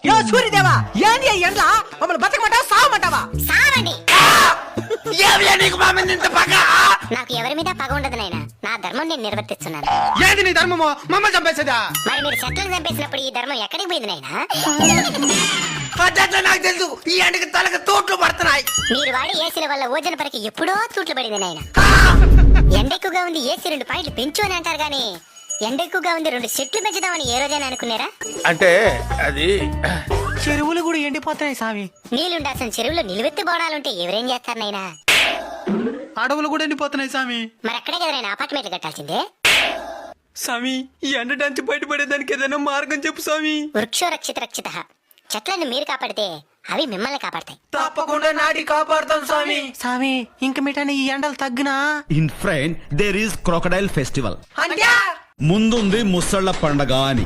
యో సూర్యదేవా ఏంది ఎండ్ల మమ్మల్ని బతకమంటావా సావమంటావా? సావండి. ఏమిలే నీకు మా మీద ఇంత పగ? నాకు ఎవరి మీద పగ ఉండదు నాయనా, నా ధర్మం నేను నిర్వర్తిస్తున్నాను. ఏంది నీ ధర్మము? మమ్మల్ని చంపేసేదా? మరి మీరు చెట్లను చంపేసినప్పుడు ఈ ధర్మం ఎక్కడికి పోయింది నాయనా? అట్లా నాకు తెలుసు. ఈ ఎండకి తలకి తోట్లు పడుతున్నాయి. మీరు వాడి ఏసీల వల్ల ఓజన పరకి ఎప్పుడో తూట్లు పడింది నాయనా. ఎండ ఎక్కువగా ఉంది, ఏసీ 2 పాయింట్లు పెంచు అని అంటారు గానీ ఎండ ఎక్కువగా ఉంది 2 చెట్లు పెంచుదామని ఏ రోజైనా అనుకున్నారా? అంటే అది చెరువులు కూడా ఎండిపోతున్నాయి సామి. నీళ్లుండాల్సిన చెరువులో నిలువెత్తి బోనాలుంటే ఎవరేం చేస్తారు నాయనా? అడవులు కూడా ఎండిపోతున్నాయి సామి. మరి అక్కడే కదా నాయనా అపార్ట్మెంట్లు కట్టాల్సిందే. సామి ఈ ఎండ డంచి బయటపడేదానికి ఏదైనా మార్గం చెప్పు సామి. వృక్షో రక్షిత రక్షిత. చెట్లను మీరు కాపాడితే అవి మిమ్మల్ని కాపాడతాయి. తప్పకుండా నాటి కాపాడుతాం సామి. సామి ఇంక మిఠాని ఈ ఎండలు తగ్గినా In front, there is crocodile festival. అంటే ముందుంది ముసళ్ళ పండగ అని